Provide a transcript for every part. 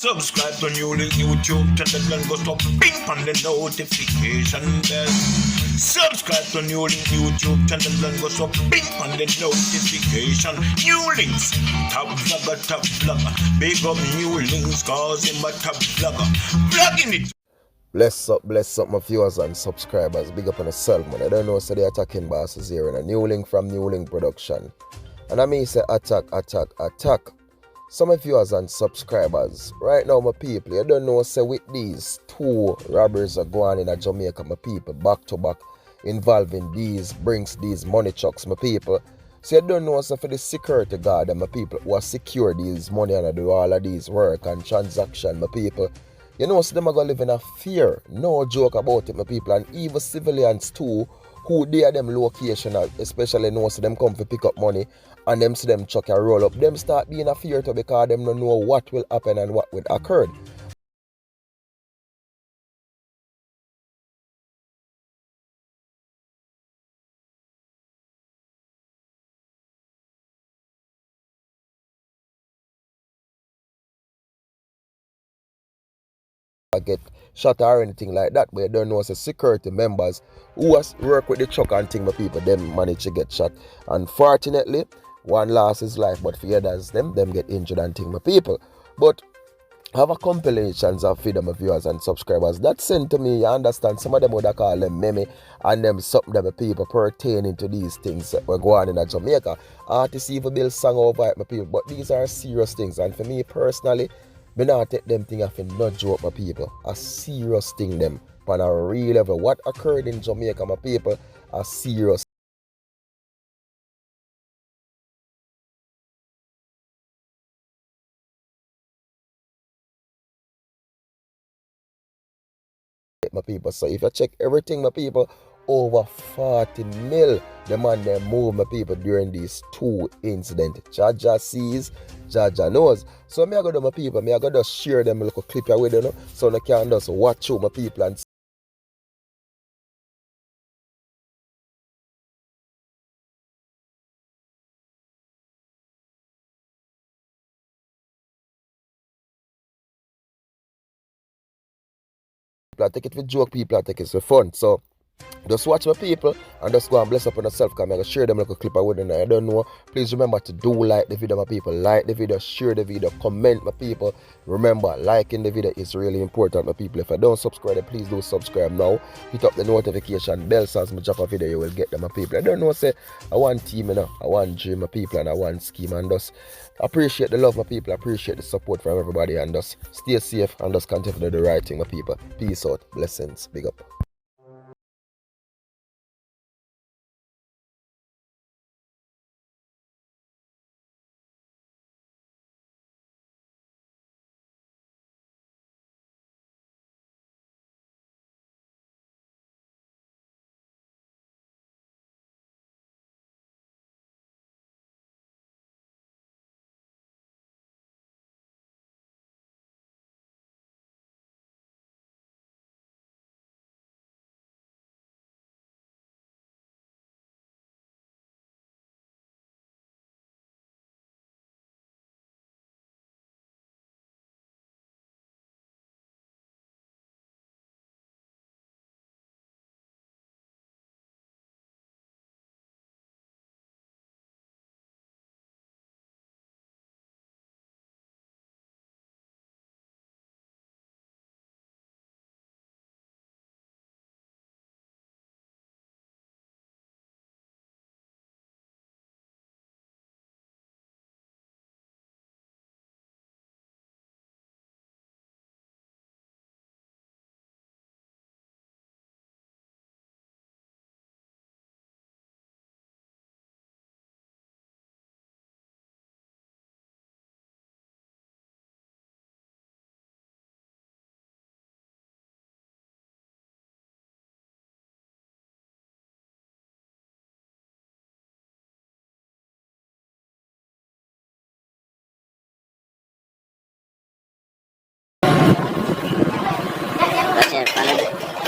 Subscribe to NEWLINK YouTube channel and go stop ping on the notification bell. Subscribe to NEWLINK YouTube channel and go stop ping on the notification. NEWLINKs, top vlogger. Big up NEWLINKs cause him a top vlogger. Vlogging it. Bless up my viewers and subscribers. Big up on yourself, man. I don't know, so the attacking boss is here in a NEWLINK from NEWLINK production. And I mean say attack. Some of viewers and subscribers, right now my people, you don't know, say with these two robbers are going in Jamaica, my people, back to back, involving these money trucks, my people. So you don't know, so for the security guard and my people who are secure these money and do all of these work and transaction, my people, you know, so them are going to live in a fear. No joke about it, my people. And even civilians too, who they are them location, especially know so them come to pick up money and them see them truck and roll up, them start being a fear too because them don't know what will happen and what will occur. Get shot or anything like that, but you don't know, so security members who work with the truck and thing, my people, them manage to get shot. Unfortunately, one lost his life, but for others, them get injured and thing, my people. But I have a compilations of video, my viewers and subscribers that sent to me. You understand, some of them would call them meme and them something that my people pertaining to these things that were going on in Jamaica. Artists even build song over it, my people, but these are serious things, and for me personally, me not take them thing off and not joke, my people. A serious thing them on a real level. What occurred in Jamaica, my people, a serious. My people, so if you check everything, my people, over 40 mil the man they move, my people, during these two incidents. Jaja sees, Jaja knows. So me I go to my people, me I go just share them a little clip here with you know, so they can just watch out my people and people I take it for joke, people I take it for fun. So just watch my people and just go and bless up on yourself, because I'm going to share them like a clip with you. I don't know. Please remember to like the video, my people. Like the video, share the video, comment, my people. Remember, liking the video is really important, my people. If I don't subscribe, then please do subscribe now. Hit up the notification bell so as I drop a video, you will get them, my people. I don't know, say, I want team, you know, I want dream, my people, and I want scheme, and just appreciate the love, my people. Appreciate the support from everybody, and just stay safe and just continue to do the right thing, my people. Peace out. Blessings. Big up.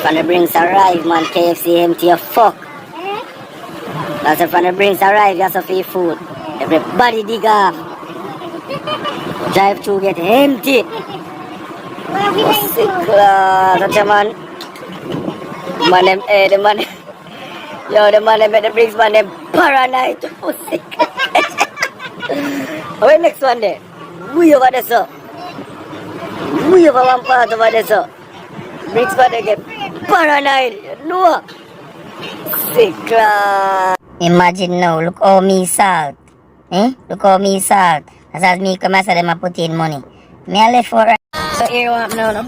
When the drinks arrive, man, KFC empty a fuck. That's if when the drinks arrive, you have to pay food. Everybody dig off. Drive through get empty. Pussy class. That's a man. Man, them, the man. Yo, the man, them at the bricks, man, them paranoid. Pussy class. Wait, next one there. We over there, so. We over one part over there, so. Bricks, man, they get paranoid. No. Pussy class. Imagine now, look how me salt. Look how me salt. As me come as them a put in money. Me a left for right. So here what happen now, no?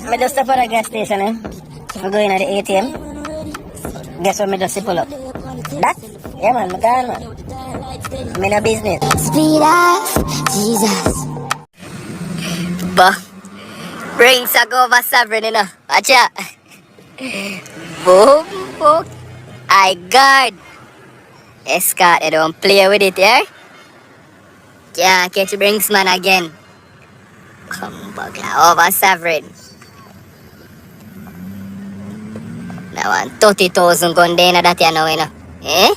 Me just stop at the gas station, I'm going to the ATM. Guess what me just pull up? That? Yeah man, me gone man. Me no business. Speed off, Jesus. Bah. Brains a go over sovereign, you know. Watch out. Boom, boom. I guard. Escort, they don't play with it, yeah? Can't catch Brinks man again. Come back over sovereign. Now 30,000 gun there that you know, you know. Eh?